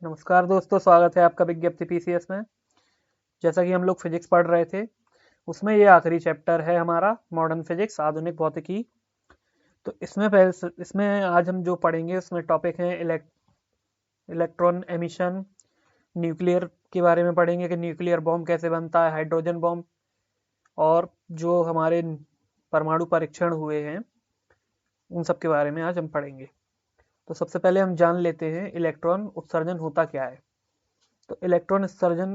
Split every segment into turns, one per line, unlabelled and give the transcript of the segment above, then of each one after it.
नमस्कार दोस्तों, स्वागत है आपका विज्ञप्ति पीसीएस में। जैसा कि हम लोग फिजिक्स पढ़ रहे थे, उसमें ये आखिरी चैप्टर है हमारा मॉडर्न फिजिक्स, आधुनिक भौतिकी। तो इसमें आज हम जो पढ़ेंगे उसमें टॉपिक है इलेक्ट्रॉन एमिशन, न्यूक्लियर के बारे में पढ़ेंगे कि न्यूक्लियर बॉम्ब कैसे बनता है, हाइड्रोजन बॉम्ब, और जो हमारे परमाणु परीक्षण हुए हैं उन सब के बारे में आज हम पढ़ेंगे। तो सबसे पहले हम जान लेते हैं इलेक्ट्रॉन उत्सर्जन होता क्या है। तो इलेक्ट्रॉन उत्सर्जन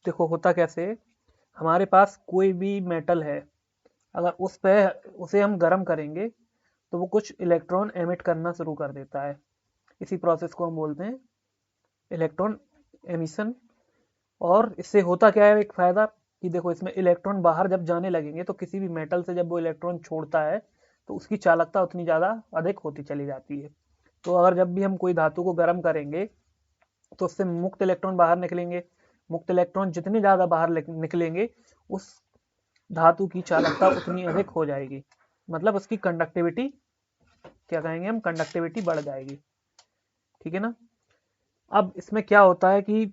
देखो होता कैसे है। हमारे पास कोई भी मेटल है, अगर उसे हम गर्म करेंगे तो वो कुछ इलेक्ट्रॉन एमिट करना शुरू कर देता है। इसी प्रोसेस को हम बोलते हैं इलेक्ट्रॉन एमिशन। और इससे होता क्या है, एक फायदा कि देखो इसमें इलेक्ट्रॉन बाहर जब जाने लगेंगे तो किसी भी मेटल से जब वो इलेक्ट्रॉन छोड़ता है तो उसकी चालकता उतनी ज़्यादा अधिक होती चली जाती है। तो अगर जब भी हम कोई धातु को गर्म करेंगे तो उससे मुक्त इलेक्ट्रॉन बाहर निकलेंगे। मुक्त इलेक्ट्रॉन जितने ज़्यादा बाहर निकलेंगे, उस धातु की चालकता उतनी अधिक हो जाएगी, मतलब उसकी कंडक्टिविटी, क्या कहेंगे हम, कंडक्टिविटी बढ़ जाएगी। ठीक है ना। अब इसमें क्या होता है कि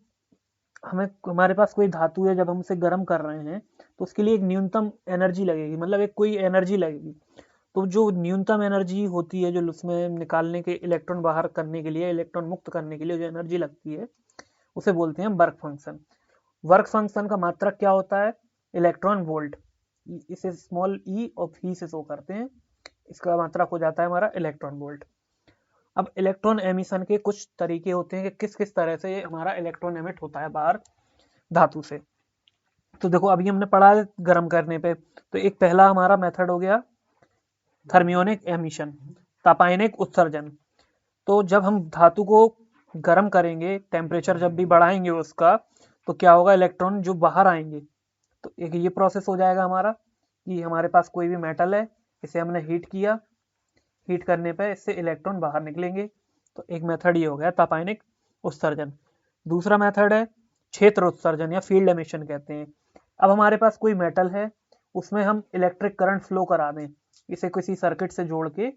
हमारे पास कोई धातु है, जब हम उसे गर्म कर रहे हैं तो उसके लिए एक न्यूनतम एनर्जी लगेगी, मतलब एक कोई एनर्जी लगेगी। तो जो न्यूनतम एनर्जी होती है, जो उसमें निकालने के इलेक्ट्रॉन बाहर करने के लिए, इलेक्ट्रॉन मुक्त करने के लिए जो एनर्जी लगती है, उसे बोलते हैं वर्क फंक्शन। वर्क फंक्शन का मात्रक क्या होता है? Electron volt. इसे स्मॉल ई और भी से शो करते हैं। इसका मात्रक हो जाता है हमारा इलेक्ट्रॉन वोल्ट। अब इलेक्ट्रॉन एमिशन के कुछ तरीके होते हैं कि किस किस तरह से हमारा इलेक्ट्रॉन एमिट होता है बाहर धातु से। तो देखो अभी हमने पढ़ा है गर्म करने पे, तो एक पहला हमारा मेथड हो गया थर्मियोनिक एमिशन, तापायनिक उत्सर्जन। तो जब हम धातु को गर्म करेंगे, टेम्परेचर जब भी बढ़ाएंगे उसका, तो क्या होगा, इलेक्ट्रॉन जो बाहर आएंगे। तो एक ये प्रोसेस हो जाएगा हमारा कि हमारे पास कोई भी मेटल है, इसे हमने हीट किया, हीट करने पर इससे इलेक्ट्रॉन बाहर निकलेंगे। तो एक मेथड ये हो गया तापायनिक उत्सर्जन। दूसरा मेथड है क्षेत्र उत्सर्जन या फील्ड एमिशन कहते हैं। अब हमारे पास कोई मेटल है, उसमें हम इलेक्ट्रिक करंट फ्लो करा दें, इसे किसी सर्किट से जोड़ के,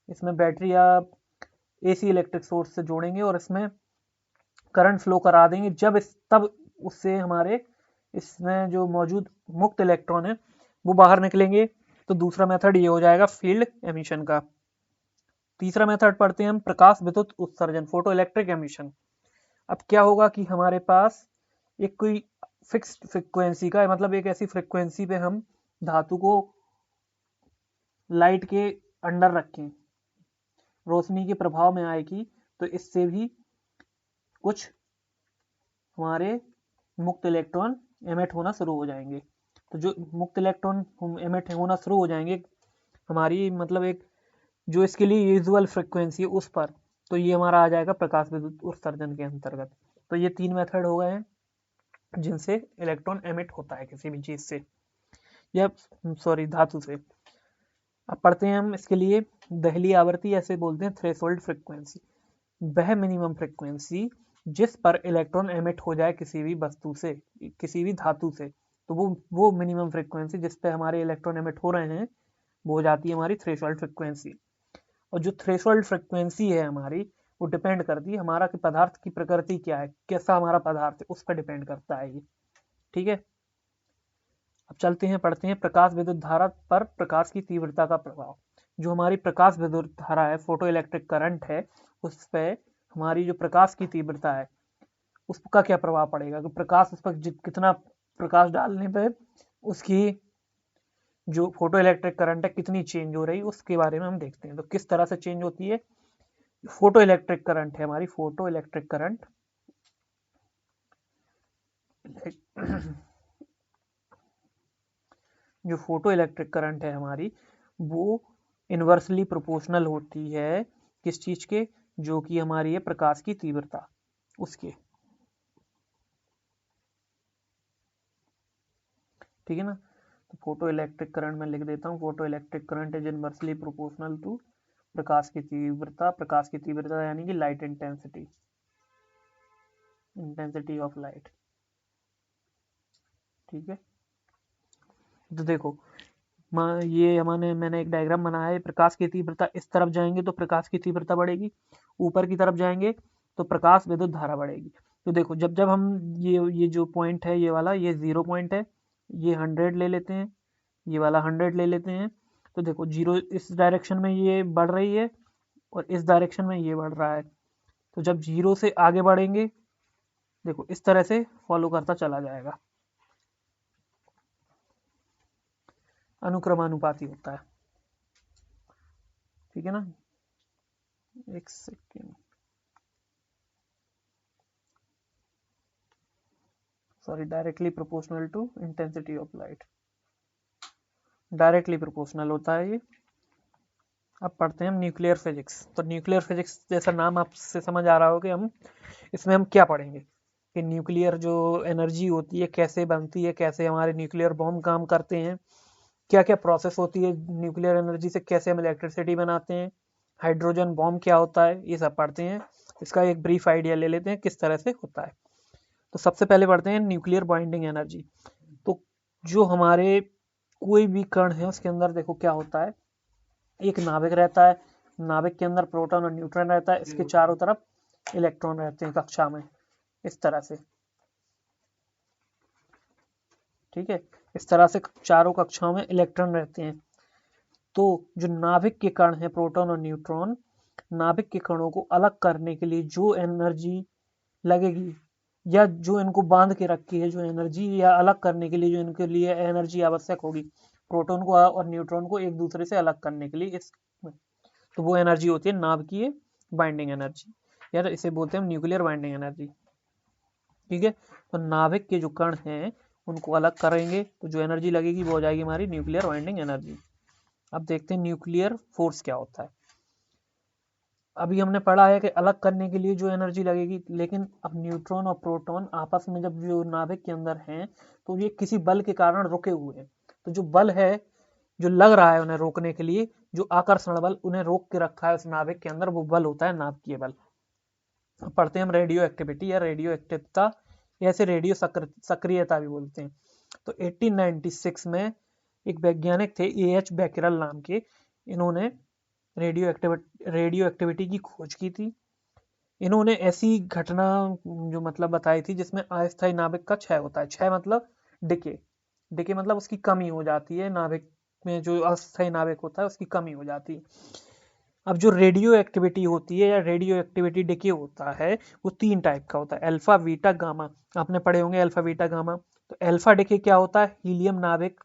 इसमें बैटरी या एसी इलेक्ट्रिक सोर्स से जोड़ेंगे और इसमें करंट फ्लो करा देंगे। तब उससे हमारे इसमें जो मौजूद मुक्त इलेक्ट्रॉन है वो बाहर निकलेंगे। तो दूसरा मेथड ये हो जाएगा फील्ड एमिशन का। तीसरा मेथड पढ़ते हैं हम प्रकाश विद्युत उत्सर्जन, फोटो इलेक्ट्रिक एमिशन। अब क्या होगा कि हमारे पास एक कोई फिक्स्ड फ्रिक्वेंसी का, मतलब एक ऐसी फ्रिक्वेंसी पे हम धातु को लाइट के अंडर रखें, रोशनी के प्रभाव में आएगी, तो इससे भी कुछ हमारे मुक्त इलेक्ट्रॉन एमिट होना शुरू हो जाएंगे। तो जो मुक्त इलेक्ट्रॉन एमिट होना शुरू हो जाएंगे हमारी, मतलब एक जो इसके लिए यूजुअल फ्रिक्वेंसी है उस पर, तो ये हमारा आ जाएगा प्रकाश विद्युत उत्सर्जन के अंतर्गत। तो ये तीन मेथड हो गए हैं जिनसे इलेक्ट्रॉन एमिट होता है किसी भी चीज से, या सॉरी धातु से। अब पढ़ते हैं हम इसके लिए दहली आवृत्ति, ऐसे बोलते हैं थ्रेशोल्ड फ्रिक्वेंसी, वह मिनिमम फ्रिक्वेंसी जिस पर इलेक्ट्रॉन एमिट हो जाए किसी भी वस्तु से, किसी भी धातु से। तो वो मिनिमम फ्रिक्वेंसी जिस पे हमारे इलेक्ट्रॉन एमिट हो रहे हैं वो हो जाती है हमारी थ्रेशोल्ड फ्रिक्वेंसी। और जो थ्रेशोल्ड फ्रिक्वेंसी है हमारी, वो डिपेंड करती है हमारा कि पदार्थ की प्रकृति क्या है, कैसा हमारा पदार्थ है, उस पर डिपेंड करता है ये। ठीक है। अब चलते हैं, पढ़ते हैं प्रकाश विद्युत धारा पर प्रकाश की तीव्रता का प्रभाव। जो हमारी प्रकाश विद्युत धारा है, फोटो इलेक्ट्रिक करंट है, उस पर हमारी जो प्रकाश की तीव्रता है उसका क्या प्रभाव पड़ेगा, कि प्रकाश उस पर कितना प्रकाश डालने पर उसकी जो फोटो इलेक्ट्रिक करंट है कितनी चेंज हो रही है, उसके बारे में हम देखते हैं। तो किस तरह से चेंज होती है। फोटो इलेक्ट्रिक करंट है हमारी, फोटो इलेक्ट्रिक करंट जो फोटो इलेक्ट्रिक करंट है हमारी, वो इन्वर्सली प्रोपोर्शनल होती है किस चीज के, जो कि हमारी है प्रकाश की तीव्रता उसके। ठीक है ना। तो फोटो इलेक्ट्रिक करंट में लिख देता हूँ, photo electric current is inversely proportional to प्रकाश की तीव्रता। प्रकाश की तीव्रता यानी कि light intensity, intensity of light. ठीक है। तो देखो ये मैंने एक डायग्राम बनाया है। प्रकाश की तीव्रता इस तरफ जाएंगे तो प्रकाश की तीव्रता बढ़ेगी, ऊपर की तरफ जाएंगे तो प्रकाश विद्युत धारा बढ़ेगी। तो देखो जब जब हम ये जो पॉइंट है ये वाला, ये 0 पॉइंट है, ये 100 ले लेते हैं, ये वाला 100 ले लेते हैं, तो देखो 0 इस डायरेक्शन में ये बढ़ रही है और इस डायरेक्शन में ये बढ़ रहा है। तो जब 0 से आगे बढ़ेंगे, देखो इस तरह से फॉलो करता चला जाएगा, अनुक्रमानुपाती होता है। ठीक है ना, एक second, sorry, directly proportional to intensity of light, directly proportional होता है ये। अब पढ़ते हैं हम न्यूक्लियर फिजिक्स। तो न्यूक्लियर फिजिक्स जैसा नाम आपसे समझ आ रहा हो कि हम इसमें हम क्या पढ़ेंगे कि न्यूक्लियर जो एनर्जी होती है कैसे बनती है, कैसे हमारे न्यूक्लियर बॉम्ब काम करते हैं, क्या क्या प्रोसेस होती है न्यूक्लियर एनर्जी से, कैसे हम इलेक्ट्रिसिटी बनाते हैं, हाइड्रोजन बॉम्ब क्या होता है, ये सब पढ़ते हैं। इसका एक ब्रीफ आइडिया ले लेते हैं किस तरह से होता है। तो सबसे पहले पढ़ते हैं न्यूक्लियर बाइंडिंग एनर्जी। तो जो हमारे कोई भी कण है उसके अंदर देखो क्या होता है, एक नाभिक रहता है, नाभिक के अंदर प्रोटॉन और न्यूट्रॉन रहता है, इसके चारों तरफ इलेक्ट्रॉन रहते हैं कक्षा में, इस तरह से। ठीक है, इस तरह से चारों कक्षाओं में इलेक्ट्रॉन रहते हैं। तो जो नाभिक के कण हैं प्रोटॉन और न्यूट्रॉन, नाभिक के कणों को अलग करने के लिए जो एनर्जी लगेगी या जो इनको बांध के रखी है, जो एनर्जी या अलग करने के लिए जो इनके लिए एनर्जी आवश्यक होगी प्रोटॉन को और न्यूट्रॉन को एक दूसरे से अलग करने के लिए, इस तो वो एनर्जी होती है नाभिकीय बाइंडिंग एनर्जी, या इसे बोलते हैं न्यूक्लियर बाइंडिंग एनर्जी। ठीक है, तो नाभिक के जो कण हैं उनको अलग करेंगे तो जो एनर्जी लगेगी वो हो जाएगी हमारी न्यूक्लियर बाइंडिंग एनर्जी। अब देखते हैं न्यूक्लियर फोर्स क्या होता है। अभी हमने पढ़ा है कि अलग करने के लिए जो एनर्जी लगेगी, लेकिन अब न्यूट्रॉन और प्रोटॉन आपस में जब जो नाभिक के अंदर हैं तो ये किसी बल के कारण रुके हुए हैं। तो जो बल है जो लग रहा है उन्हें रोकने के लिए, जो आकर्षण बल उन्हें रोक के रखा है उस नाभिक के अंदर, वो बल होता है नाभिकीय बल। पढ़ते हैं हम रेडियो एक्टिविटी या रेडियो एक्टिवता, ऐसे रेडियो सक्रियता भी बोलते हैं। तो 1896 में एक वैज्ञानिक थे A.H. बेकेरल नाम के, इन्होंने रेडियो एक्टिविटी की खोज की थी। इन्होंने ऐसी घटना जो मतलब बताई थी जिसमें अस्थायी नाभिक का क्षय होता है। क्षय मतलब डिके, डिके मतलब उसकी कमी हो जाती है, नाभिक में जो अस्थायी नाभिक होता है उसकी कमी हो जाती है। अब जो रेडियो एक्टिविटी होती है या रेडियो एक्टिविटी डिके होता है वो 3 टाइप का होता है, अल्फा, बीटा, गामा। आपने पढ़े होंगे अल्फा, बीटा, गामा। तो अल्फा डिके क्या होता है, हीलियम नाभिक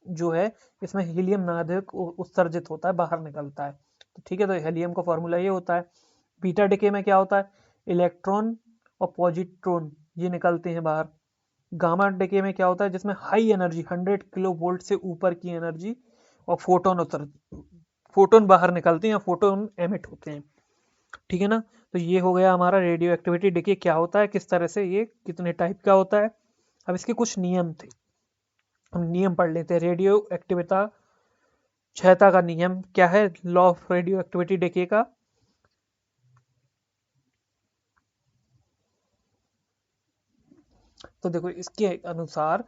जो है इसमें हीलियम नाभिक उत्सर्जित होता है, बाहर निकलता है। तो ठीक है, तो हीलियम का फॉर्मूला ये होता है। बीटा डिके में क्या होता है, इलेक्ट्रॉन और पॉजिट्रॉन ये निकलते हैं बाहर। गामा डिके में क्या होता है, जिसमें हाई एनर्जी 100 किलो वोल्ट से ऊपर की एनर्जी और फोटोन बाहर निकलते हैं या फोटोन एमिट होते हैं। ठीक है ना, तो ये हो गया हमारा रेडियो एक्टिविटी डिके क्या होता है, किस तरह से ये कितने टाइप का होता है। अब इसके कुछ नियम थे, हम नियम पढ़ लेते हैं। रेडियो एक्टिविता क्षयता का नियम क्या है, law of radio activity decay का। तो देखो इसके अनुसार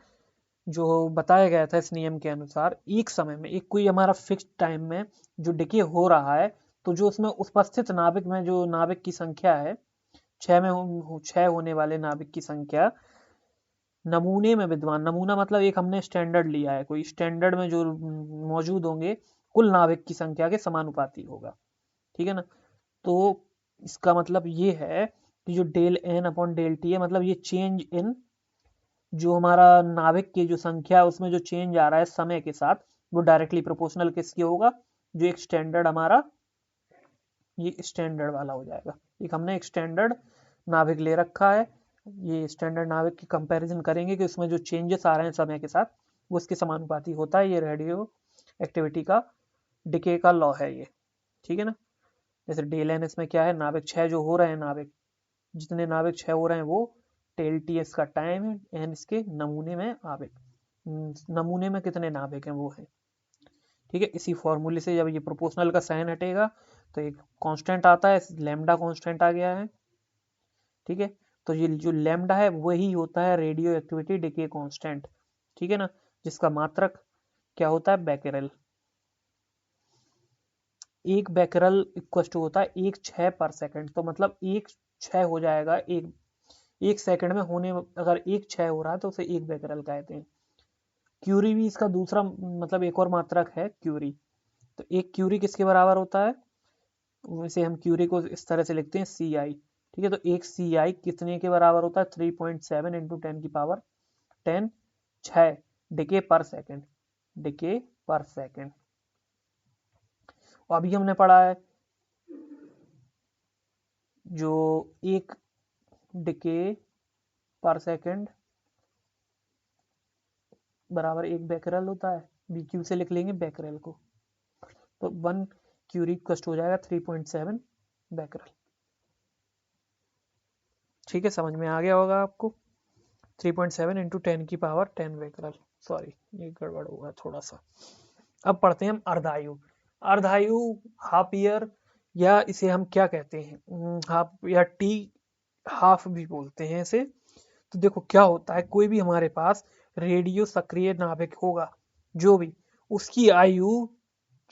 जो बताया गया था, इस नियम के अनुसार एक समय में एक कोई हमारा फिक्स टाइम में जो डिके हो रहा है, तो जो उसमें उपस्थित नाभिक में जो नाभिक की संख्या है, क्षय होने वाले नाभिक की संख्या नमूने में विद्यमान, नमूना मतलब एक हमने स्टैंडर्ड लिया है, कोई स्टैंडर्ड में जो मौजूद होंगे कुल नाभिक की संख्या के समानुपाती होगा। ठीक है ना, तो इसका मतलब ये है कि जो del N upon del T है, मतलब ये चेंज इन जो हमारा नाभिक की जो संख्या है उसमें जो चेंज आ रहा है समय के साथ, वो डायरेक्टली प्रोपोर्शनल किसके होगा, जो एक स्टैंडर्ड हमारा ये स्टैंडर्ड वाला हो जाएगा। एक हमने एक स्टैंडर्ड नाभिक ले रखा है, ये स्टैंडर्ड नाभिक की कंपैरिजन करेंगे कि उसमें जो चेंजेस आ रहे हैं समय के साथ वो उसके समानुपाती होता है। ये रेडियो एक्टिविटी का डिके का लॉ है ये। ठीक है ना, जैसे डेल एन इसमें क्या है, नाभिक क्षय जो हो रहे हैं, नाभिक जितने नाभिक क्षय हो रहे हैं वो टेल टी इसका टाइम है, एन इसके नमूने में नाभिक, नमूने में कितने नाभिक हैं वो है। ठीक है, इसी फॉर्मूले से जब ये प्रोपोर्शनल का साइन हटेगा तो एक कांस्टेंट आता है, लैम्डा कांस्टेंट आ गया है। ठीक है, तो ये जो लैम्डा है वही होता है रेडियो एक्टिविटी डिके कांस्टेंट। ठीक है ना, जिसका मात्रक क्या होता है, बेकेरल। एक बेकेरल इक्वल टू होता है 1 क्षय पर सेकंड, तो मतलब एक क्षय हो जाएगा एक सेकंड में होने, अगर एक क्षय हो रहा है तो उसे 1 बेकरल कहते हैं। क्यूरी भी इसका दूसरा मतलब एक और मात्रक है क्यूरी। तो एक क्यूरी किसके बराबर होता है, वैसे हम क्यूरी को इस तरह से लिखते हैं सी आई। ठीक है, तो एक सी आई कितने के बराबर होता है, 3.7 इंटू 10 की पावर 10 6 डिके पर सेकेंड, डिके पर सेकेंड। अभी हमने पढ़ा है जो एक डिके पर सेकेंड बराबर 1 बेकरल होता है, बीक्यू से लिख लेंगे बेकरल को, तो 1 क्यूरी कस्ट हो जाएगा 3.7 बेकरल। ठीक है, समझ में आ गया होगा आपको। 3.7 इंटू 10 की पावर 10 बेकरल, सॉरी ये गड़बड़ होगा थोड़ा सा। अब पढ़ते हैं हम अर्धायु। अर्धायु हाफ ईयर, या इसे हम क्या कहते हैं, हाफ या टी हाफ भी बोलते हैं इसे। तो देखो क्या होता है, कोई भी हमारे पास रेडियो सक्रिय नाभिक होगा जो भी, उसकी आयु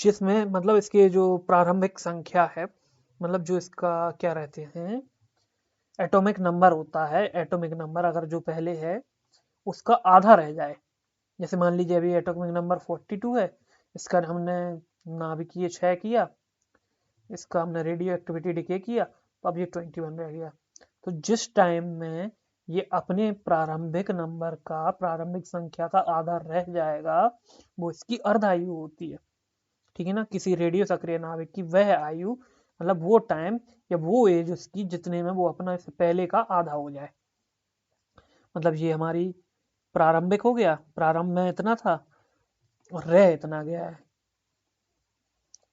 जिसमें मतलब इसके जो प्रारंभिक संख्या है, मतलब जो इसका क्या रहते हैं एटॉमिक नंबर होता है, एटॉमिक नंबर अगर जो पहले है उसका आधा रह जाए, जैसे मान लीजिए अभी एटॉमिक नंबर 42 है, इसका हमने नाभिकीय क्षय किया, इसका हमने रेडियो एक्टिविटी डिके किया, तो अब ये 21 रह गया। तो जिस टाइम में ये अपने प्रारंभिक नंबर का, प्रारंभिक संख्या का आधा रह जाएगा, वो इसकी अर्धायु होती है। ठीक है ना, किसी रेडियो सक्रिय नाभिक की वह आयु, मतलब वो टाइम या वो एज उसकी जितने में वो अपना इससे पहले का आधा हो जाए। मतलब ये हमारी प्रारंभिक हो गया, प्रारंभ में इतना था और रह इतना गया है,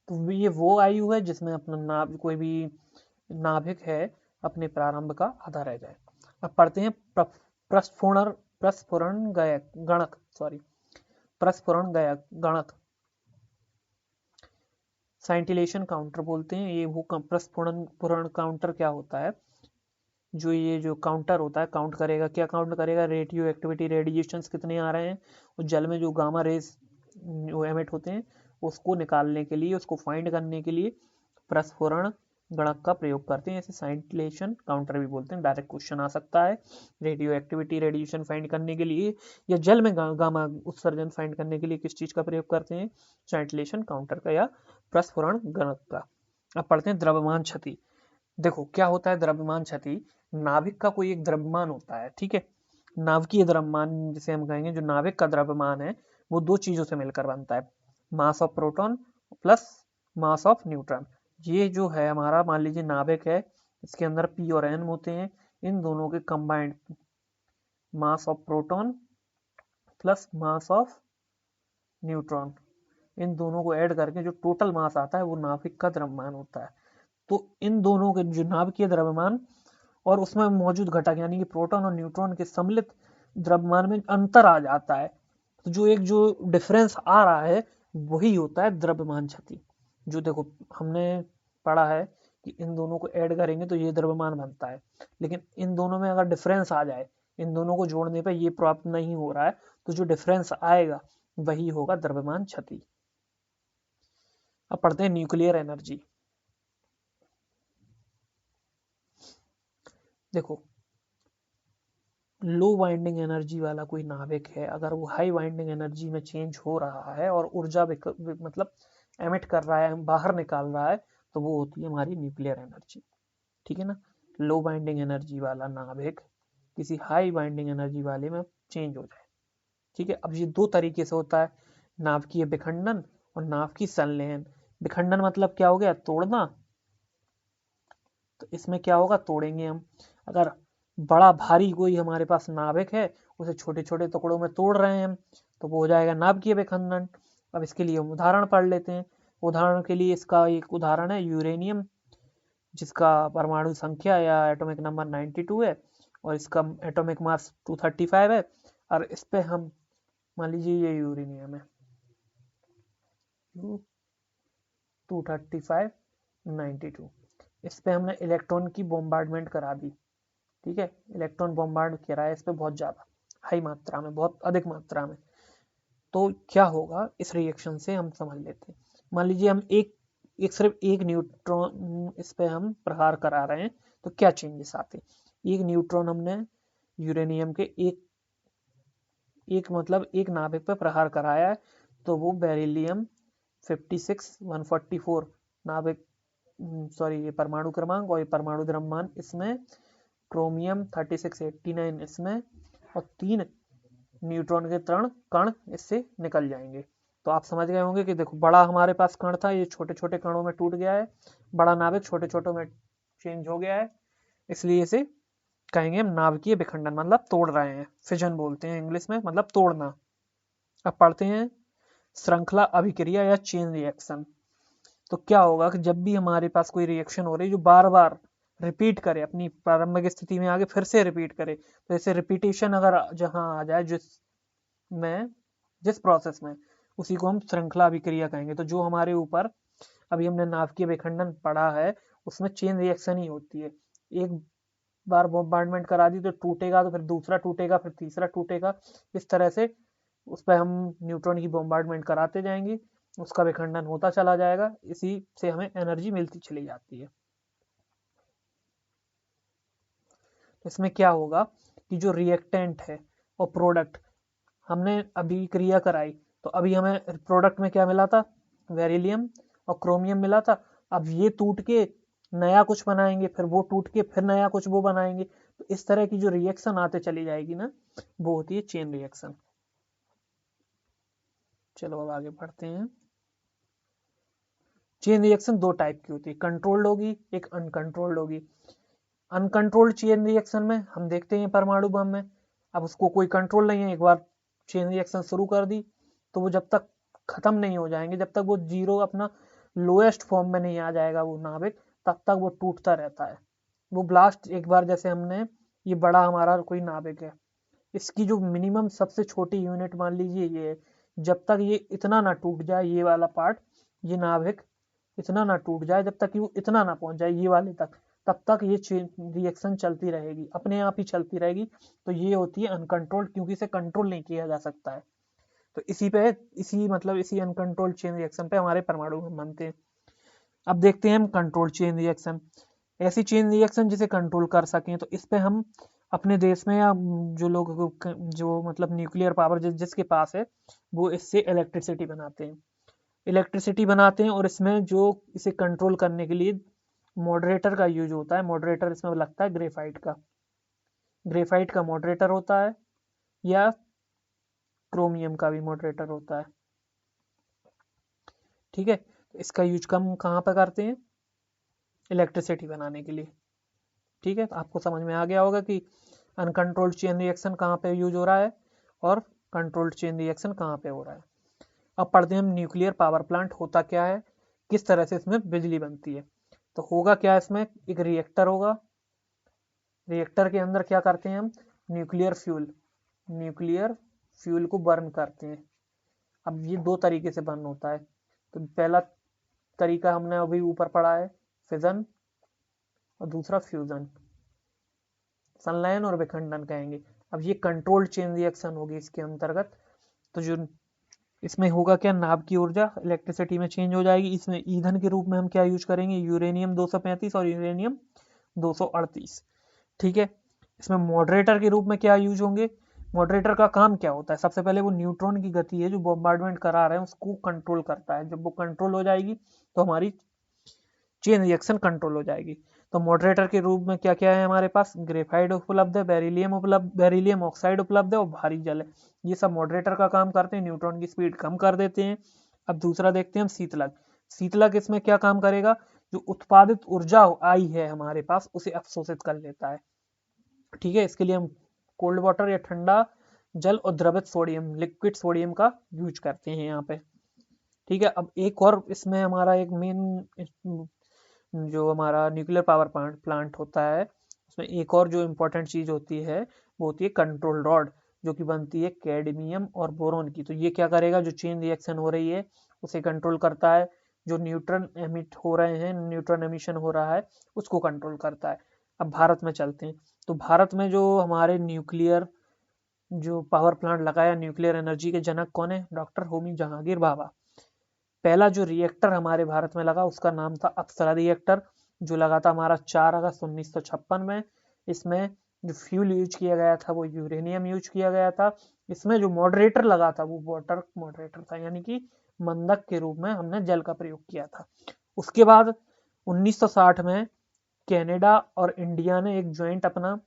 तो ये वो आयु है जिसमें अपना कोई भी नाभिक है अपने प्रारंभ का आधा रह जाए। अब पढ़ते हैं प्रस्फुरण प्रस्फुरण गणक, सॉरी प्रस्फुरण गणक, साइंटिलेशन काउंटर बोलते हैं। ये वो प्रस्फुरण काउंटर क्या होता है, जो ये जो काउंटर होता है काउंट करेगा, क्या काउंट करेगा, रेडियो एक्टिविटी रेडिएशंस कितने आ रहे हैं, और जल में जो गामा रेज जो एमिट होते हैं उसको निकालने के लिए, उसको फाइंड करने के लिए प्रस्फुरण गणक का प्रयोग करते हैं। इसे साइंटिलेशन काउंटर भी बोलते हैं। डायरेक्ट क्वेश्चन आ सकता है, रेडियो एक्टिविटी रेडिएशन फाइंड करने के लिए या जल में गामा उत्सर्जन फाइंड करने के लिए किस चीज का प्रयोग करते हैं, साइंटिलेशन काउंटर का या प्रस्फुरण गणक का। अब पढ़ते हैं द्रव्यमान क्षति। देखो क्या होता है द्रव्यमान क्षति, नाभिक का कोई एक द्रव्यमान होता है, ठीक है, नाभिकीय द्रव्यमान जिसे हम कहेंगे, जो नाभिक का द्रव्यमान है वो दो चीजों से मिलकर बनता है, मास of proton plus mass of neutron. ये जो है हमारा, मान लीजिए नाभिक है, इसके अंदर पी और एन होते हैं, इन दोनों के combined mass of proton plus mass of neutron, इन दोनों को ऐड करके जो टोटल मास आता है वो नाभिक का द्रव्यमान होता है। तो इन दोनों के जो नाभिकीय द्रव्यमान और उसमें मौजूद घटक यानी कि प्रोटॉन और न्यूट्रॉन के सम्मिलित द्रव्यमान में अंतर आ जाता है, तो जो एक जो डिफरेंस आ रहा है वही होता है द्रव्यमान क्षति। जो देखो हमने पढ़ा है कि इन दोनों को ऐड करेंगे तो ये द्रव्यमान बनता है, लेकिन इन दोनों में अगर डिफरेंस आ जाए, इन दोनों को जोड़ने पर ये प्राप्त नहीं हो रहा है, तो जो डिफरेंस आएगा वही होगा द्रव्यमान क्षति। अब पढ़ते हैं न्यूक्लियर एनर्जी। देखो लो वाइंडिंग एनर्जी वाला कोई नाभिक है, अगर वो हाई वाइंडिंग एनर्जी में चेंज हो रहा है और ऊर्जा मतलब एमिट कर रहा है, बाहर निकाल रहा है, तो वो होती है हमारी न्यूक्लियर एनर्जी। ठीक है ना, लो बाइंडिंग एनर्जी वाला नाभिक किसी हाई बाइंडिंग एनर्जी वाले में चेंज हो जाए। ठीक है, अब ये दो तरीके से होता है, नाभिकीय विखंडन और नाभिकीय संलयन। विखंडन मतलब क्या हो गया, तोड़ना, तो इसमें क्या होगा, तोड़ेंगे हम। अगर बड़ा भारी कोई हमारे पास नाभिक है, उसे छोटे छोटे टुकड़ों में तोड़ रहे हैं हम, तो वो हो जाएगा नाभिकीय विखंडन। अब इसके लिए हम उदाहरण पढ़ लेते हैं। उदाहरण के लिए इसका एक उदाहरण है यूरेनियम, जिसका परमाणु संख्या या एटॉमिक नंबर 92 है और इसका एटॉमिक मास 235 है। और इस पे हम मान लीजिए ये यूरेनियम है 235 92, इस पे हमने इलेक्ट्रॉन की बॉम्बार्डमेंट करा दी। ठीक है, इलेक्ट्रॉन बॉम्बार्ड करा है इस पे बहुत ज़्यादा हाई मात्रा में, बहुत अधिक मात्रा में, तो क्या होगा इस रिएक्शन से हम समझ लेते हैं। मान लीजिए हम एक एक सिर्फ एक न्यूट्रॉन इस पे हम प्रहार करा रहे हैं तो क्या चेंजेस आते हैं। एक न्यूट्रॉन हमने यूरेनियम के एक नाभिक पे प्रहार कराया है तो वो बेरिलियम 56 144 नाभिक ये परमाणु क्रमांक और ये परमाणु द्रव्यमान इसमें, क्रोमियम 3689 इसमें, और 3 न्यूट्रॉन के कण इससे निकल जाएंगे। तो आप समझ गए होंगे कि देखो बड़ा हमारे पास कण था, ये छोटे छोटे कणों में टूट गया है, बड़ा नाभिक छोटे छोटों में चेंज हो गया है, इसलिए इसे कहेंगे हम नाभिकीय विखंडन, मतलब तोड़ रहे हैं, फिजन बोलते हैं इंग्लिश में, मतलब तोड़ना। अब पढ़ते हैं श्रृंखला अभिक्रिया या चेन रिएक्शन। तो क्या होगा कि जब भी हमारे पास कोई रिएक्शन हो रही है जो बार बार रिपीट करे, अपनी प्रारंभिक स्थिति में आगे फिर से रिपीट करे, तो ऐसे रिपीटेशन अगर जहां आ जाए जिस प्रोसेस में, उसी को हम श्रृंखला अभिक्रिया कहेंगे। तो जो हमारे ऊपर अभी हमने नाभिकीय विखंडन पढ़ा है उसमें चेन रिएक्शन ही होती है। एक बार बॉम्बार्डमेंट करा दी तो टूटेगा, तो फिर दूसरा टूटेगा, फिर तीसरा टूटेगा, इस तरह से उस पर हम न्यूट्रॉन की बॉम्बार्डमेंट कराते जाएंगे, उसका विखंडन होता चला जाएगा, इसी से हमें एनर्जी मिलती चली जाती है। इसमें क्या होगा कि जो रिएक्टेंट है और प्रोडक्ट, हमने अभी क्रिया कराई तो अभी हमें प्रोडक्ट में क्या मिला था, बेरिलियम और क्रोमियम मिला था। अब ये टूट के नया कुछ बनाएंगे, फिर वो टूट के फिर नया कुछ वो बनाएंगे, तो इस तरह की जो रिएक्शन आते चली जाएगी ना, वो होती है चेन रिएक्शन। चलो अब आगे बढ़ते हैं। चेन रिएक्शन दो टाइप की होती है, कंट्रोल्ड होगी, एक अनकंट्रोल्ड होगी। अनकंट्रोल्ड चेन रिएक्शन में हम देखते हैं परमाणु बम में, अब उसको कोई कंट्रोल नहीं है, एक बार चेन रिएक्शन शुरू कर दी तो वो जब तक खत्म नहीं हो जाएंगे, जब तक वो जीरो अपना लोएस्ट फॉर्म में नहीं आ जाएगा वो नाभिक, तब तक वो टूटता रहता है। वो ब्लास्ट एक बार, जैसे हमने ये बड़ा हमारा कोई नाभिक है, इसकी जो मिनिमम सबसे छोटी यूनिट मान लीजिए ये है, जब तक ये इतना ना टूट जाए, ये वाला पार्ट, ये नाभिक इतना ना टूट जाए, जब तक वो इतना ना पहुंच जाए ये वाले तक, तब तक ये रिएक्शन चलती रहेगी, अपने आप ही चलती रहेगी। तो ये होती है अनकंट्रोल्ड, क्योंकि इसे कंट्रोल नहीं किया जा सकता है। तो इसी अनकंट्रोल्ड चेन रिएक्शन पे हमारे परमाणु बनते हैं। अब देखते हैं हम कंट्रोल्ड चेन रिएक्शन। ऐसी चेन रिएक्शन जिसे कंट्रोल कर सकें, तो इस पे हम अपने देश में या जो लोग जो मतलब न्यूक्लियर पावर जिसके पास है, वो इससे इलेक्ट्रिसिटी बनाते हैं और इसमें जो इसे कंट्रोल करने के लिए मॉडरेटर का यूज होता है। मॉडरेटर इसमें लगता है ग्रेफाइट का मॉडरेटर होता है, या क्रोमियम का भी मॉडरेटर होता है। ठीक है, तो इसका यूज हम कहाँ पर करते हैं, इलेक्ट्रिसिटी बनाने के लिए। ठीक है, तो आपको समझ में आ गया होगा कि अनकंट्रोल्ड चेन रिएक्शन कहाँ पे यूज हो रहा है और कंट्रोल्ड चेन रिएक्शन कहाँ पे हो रहा है। अब पढ़ते हैं हम न्यूक्लियर पावर प्लांट होता क्या है, किस तरह से इसमें बिजली बनती है। तो होगा क्या, इसमें एक रिएक्टर होगा, रिएक्टर के अंदर क्या करते हैं हम, न्यूक्लियर फ्यूल को बर्न करते हैं। अब ये दो तरीके से बर्न होता है। तो पहला तरीका हमने अभी ऊपर पढ़ा है, फिजन, और दूसरा फ्यूजन, संलयन और विखंडन कहेंगे। अब ये कंट्रोल्ड चेन रिएक्शन होगी इसके अंतर्गत। तो जो इसमें होगा क्या, नाभ की ऊर्जा इलेक्ट्रिसिटी में चेंज हो जाएगी। इसमें ईंधन के रूप में हम क्या यूज करेंगे, यूरेनियम 235 और यूरेनियम 238। ठीक है, इसमें मॉडरेटर के रूप में क्या यूज होंगे, मॉडरेटर का काम क्या होता है, सबसे पहले वो न्यूट्रॉन की गति है जो बॉम्बार्डमेंट करा रहे हैं उसको कंट्रोल करता है। जब वो कंट्रोल हो जाएगी तो हमारी चेन रिएक्शन कंट्रोल हो जाएगी। तो मॉडरेटर के रूप में क्या क्या है हमारे पास, ग्रेफाइट उपलब्ध है, बेरिलियम ऑक्साइड उपलब्ध है और भारी जल है। ये सब मॉडरेटर का काम करते हैं, न्यूट्रॉन की स्पीड कम कर देते हैं। अब दूसरा देखते हैं हम शीतलक इसमें क्या काम करेगा, जो उत्पादित ऊर्जा आई है हमारे पास उसे अवशोषित कर लेता है। ठीक है, इसके लिए हम कोल्ड वाटर या ठंडा जल और द्रवित सोडियम, लिक्विड सोडियम का यूज करते हैं यहाँ पे। ठीक है, अब एक और इसमें हमारा एक मेन जो हमारा न्यूक्लियर पावर प्लांट होता है, उसमें एक और जो इम्पोर्टेंट चीज होती है वो होती है कंट्रोल रॉड, जो कि बनती है कैडमियम और बोरोन की। तो ये क्या करेगा, जो चेन रिएक्शन हो रही है उसे कंट्रोल करता है, जो न्यूट्रॉन एमिट हो रहे हैं, न्यूट्रॉन एमिशन हो रहा है उसको कंट्रोल करता है। अब भारत में चलते हैं। तो भारत में जो हमारे न्यूक्लियर जो पावर प्लांट लगाया, न्यूक्लियर एनर्जी के जनक कौन है, डॉक्टर होमी जहांगीर भाभा। पहला जो रिएक्टर हमारे भारत में लगा उसका नाम था अप्सरा रिएक्टर, जो लगा था हमारा 4 अगस्त 1956 में। इसमें जो फ्यूल यूज किया गया था वो यूरेनियम यूज किया गया था। इसमें जो मॉडरेटर लगा था वो वाटर मॉडरेटर था, यानी कि मंदक के रूप में हमने जल का प्रयोग किया था। उसके बाद 1960 में कनाडा और इंडिया ने एक ज्वाइंट अपना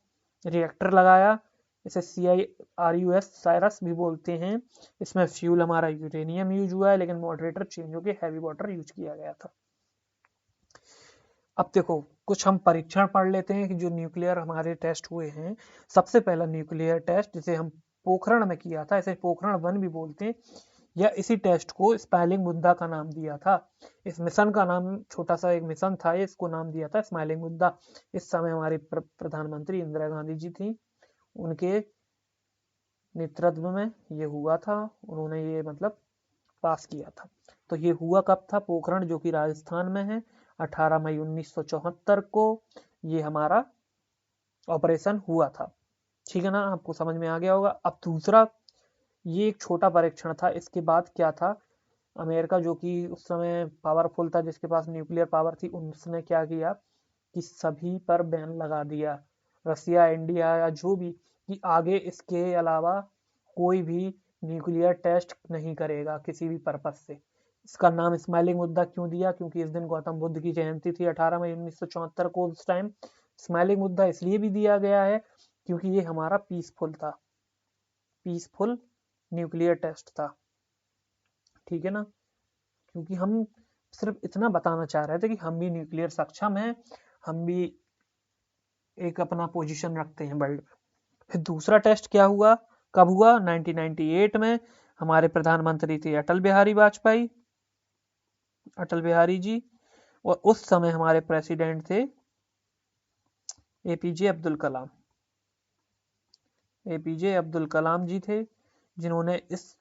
रिएक्टर लगाया, इसे CIRUS साइरस भी बोलते हैं। इसमें फ्यूल हमारा यूरेनियम यूज हुआ है, लेकिन मॉडरेटर चेंज होकर हैवी वाटर यूज किया गया था। अब देखो कुछ हम परीक्षण पढ़ लेते हैं कि जो न्यूक्लियर हमारे टेस्ट हुए हैं। सबसे पहला न्यूक्लियर टेस्ट जिसे हम पोखरण में किया था, इसे पोखरण 1 भी बोलते हैं, या इसी टेस्ट को स्माइलिंग बुद्धा का नाम दिया था। इस मिशन का नाम, छोटा सा एक मिशन था, इसको नाम दिया था स्माइलिंग बुद्धा। इस समय हमारी प्रधानमंत्री इंदिरा गांधी जी थी, उनके नेतृत्व में ये हुआ था, उन्होंने ये मतलब पास किया था। तो ये हुआ कब था? पोखरण, जो कि राजस्थान में है, 18 मई 1974 को ये हमारा ऑपरेशन हुआ था। ठीक है ना, आपको समझ में आ गया होगा। अब दूसरा, ये एक छोटा परीक्षण था। इसके बाद क्या था, अमेरिका जो कि उस समय पावरफुल था, जिसके पास न्यूक्लियर पावर थी, उसने क्या किया कि सभी पर बैन लगा दिया, रसिया, इंडिया या जो भी, कि आगे इसके अलावा कोई भी न्यूक्लियर टेस्ट नहीं करेगा किसी भी पर्पज से। इसका नाम स्माइलिंग मुद्दा क्यों दिया? क्योंकि इस दिन गौतम बुद्ध की जयंती थी 18 मई 1974 को। उस टाइम स्माइलिंग मुद्दा इसलिए भी दिया गया है क्योंकि ये हमारा पीसफुल था, पीसफुल न्यूक्लियर टेस्ट था। ठीक है ना, क्योंकि हम सिर्फ इतना बताना चाह रहे थे कि हम भी न्यूक्लियर सक्षम हैं, हम भी एक अपना पोजीशन रखते हैं वर्ल्ड में। फिर दूसरा टेस्ट क्या हुआ, कब हुआ? 1998 में। हमारे प्रधानमंत्री थे अटल बिहारी वाजपेयी, अटल बिहारी जी, और उस समय हमारे प्रेसिडेंट थे APJ अब्दुल कलाम। APJ अब्दुल कलाम जी थे, जिन्होंने इस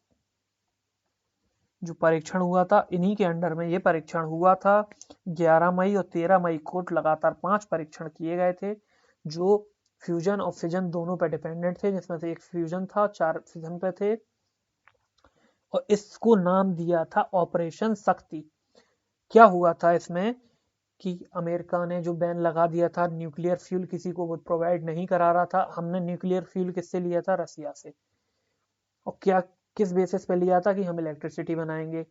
जो परीक्षण हुआ था, इन्हीं के अंडर में ये परीक्षण हुआ था। 11 मई और 13 मई को लगातार 5 परीक्षण किए गए थे, जो फ्यूजन और फिजन दोनों पे डिपेंडेंट थे, जिसमें से एक फ्यूजन था, 4 फिजन पे थे, और इसको नाम दिया था ऑपरेशन शक्ति। क्या हुआ था इसमें कि अमेरिका ने जो बैन लगा दिया था, न्यूक्लियर फ्यूल किसी को वो प्रोवाइड नहीं करा रहा था, हमने न्यूक्लियर फ्यूल किससे लिया था? रसिया से। और क्या, किस बेसिस पे लिया था? कि हम इलेक्ट्रिसिटी बनाएंगे।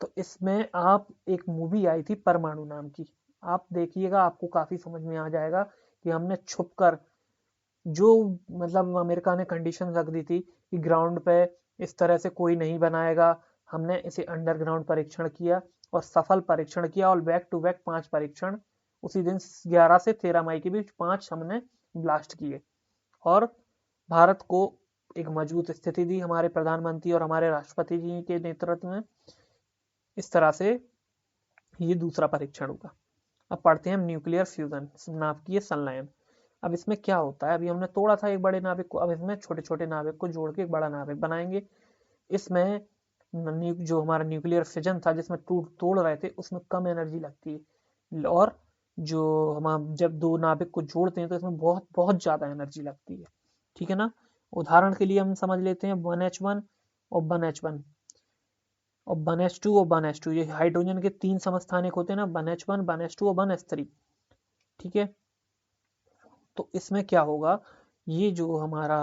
तो इसमें आप, एक मूवी आई थी परमाणु नाम की, आप देखिएगा, आपको काफी समझ में आ जाएगा कि हमने छुपकर जो, मतलब अमेरिका ने कंडीशन रख दी थी कि ग्राउंड पे इस तरह से कोई नहीं बनाएगा, हमने इसे अंडरग्राउंड परीक्षण किया और सफल परीक्षण किया, और बैक टू बैक 5 परीक्षण उसी दिन 11 से 13 मई के बीच 5 हमने ब्लास्ट किए, और भारत को एक मजबूत स्थिति दी हमारे प्रधानमंत्री और हमारे राष्ट्रपति जी के नेतृत्व में। इस तरह से ये दूसरा परीक्षण हुआ। अब पढ़ते हैं हम न्यूक्लियर फ्यूजन, नाभिकीय संलयन। अब इसमें क्या होता है, अभी हमने तोड़ा था एक बड़े नाभिक को, अब इसमें छोटे छोटे नाभिक को जोड़ के एक बड़ा नाभिक बनाएंगे। इसमें जो हमारा न्यूक्लियर फिजन था, जिसमें तोड़ रहे थे, उसमें कम एनर्जी लगती है, और जो हम जब दो नाभिक को जोड़ते हैं तो इसमें बहुत बहुत ज्यादा एनर्जी लगती है। ठीक है ना, उदाहरण के लिए हम समझ लेते हैं 1H1 और 1H1 और 1S2 और 1S2, ये हाइड्रोजन के 3 समस्थानिक होते हैं ना, 1H1, 1S2 और 1S3। ठीक है, तो इसमें क्या होगा, ये जो हमारा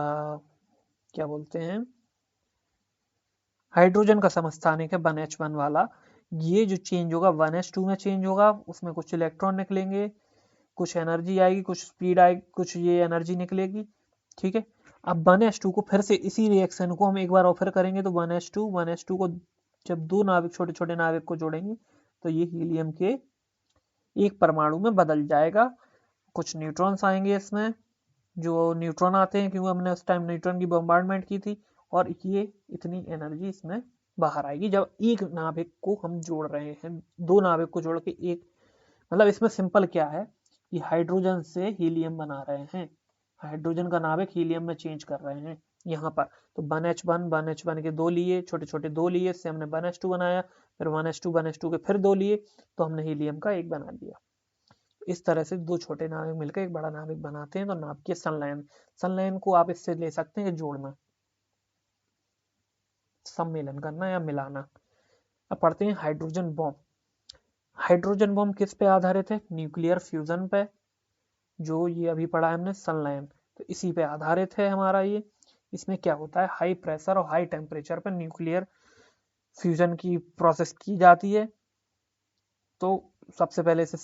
क्या बोलते हैं, हाइड्रोजन का समस्थानिक है 1H1 वाला, ये जो चेंज होगा 1S2 में चेंज होगा, उसमें कुछ इलेक्ट्रॉन निकलेंगे, कुछ एनर्जी आएगी, कुछ स्पीड आएगी, कुछ ये एनर्जी निकलेगी। ठीक है, अब 1S2 को फिर से इसी रिएक्शन को हम एक बार और फिर करेंगे, तो 1S2 को जब दो नाभिक, छोटे छोटे नाभिक को जोड़ेंगे, तो ये हीलियम के एक परमाणु में बदल जाएगा। कुछ न्यूट्रॉन्स आएंगे इसमें, जो न्यूट्रॉन आते हैं क्योंकि हमने उस टाइम न्यूट्रॉन की बम्बार्डमेंट की थी, और ये इतनी एनर्जी इसमें बाहर आएगी जब एक नाभिक को हम जोड़ रहे हैं, दो नाभिक को जोड़ के एक, मतलब इसमें सिंपल क्या है कि हाइड्रोजन से हीलियम बना रहे हैं, हाइड्रोजन का नाभिक हीलियम में चेंज कर रहे हैं यहाँ पर। तो 1H1 के दो लिए, छोटे छोटे दो लिए, इससे हमने 1S2 बनाया, फिर 1S2 के फिर दो लिए, तो हमने हीलियम का एक बना दिया। इस तरह से दो छोटे नाभिक मिलकर एक बड़ा नाभिक बनाते हैं, तो नाभिकीय संलयन। संलयन को आप इससे ले सकते हैं जोड़ना, सम्मेलन करना या मिलाना। अब पढ़ते हैं हाइड्रोजन बॉम्ब। हाइड्रोजन बॉम्ब किस पे आधारित है? न्यूक्लियर फ्यूजन पे, जो ये अभी पढ़ा है हमने सनलायन, तो इसी पे आधारित है हमारा ये। इसमें क्या होता है, हाई प्रेशर और हाई टेम्परेचर पर न्यूक्लियर फ्यूजन की प्रोसेस की जाती है। तो सबसे पहले इसे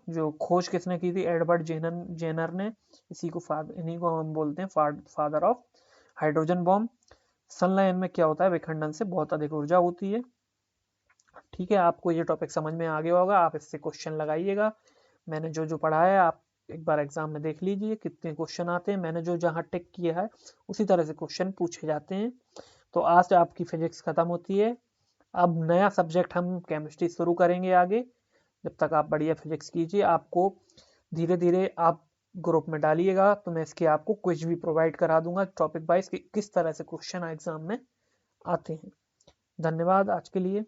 जो खोज किसने की थी, एडवर्ड जेनर ने। इन्हीं को हम बोलते हैं फादर ऑफ हाइड्रोजन बॉम्ब। सनलाइन में क्या होता है, विखंडन से बहुत अधिक ऊर्जा होती है। ठीक है, आपको ये टॉपिक समझ में आ गया होगा, आप इससे क्वेश्चन लगाइएगा। मैंने जो जो पढ़ा है आप एक बार एग्जाम में देख लीजिए कितने क्वेश्चन आते हैं। मैंने जो जहाँ टिक किया है उसी तरह से क्वेश्चन पूछे जाते हैं। तो आज आपकी फिजिक्स खत्म होती है। अब नया सब्जेक्ट हम केमिस्ट्री शुरू करेंगे आगे। जब तक आप बढ़िया फिजिक्स कीजिए। आपको धीरे धीरे आप ग्रुप में डालिएगा, तो मैं इसके आपको क्विज भी प्रोवाइड करा दूंगा टॉपिक वाइज कि किस तरह से क्वेश्चन एग्जाम में आते हैं। धन्यवाद आज के लिए।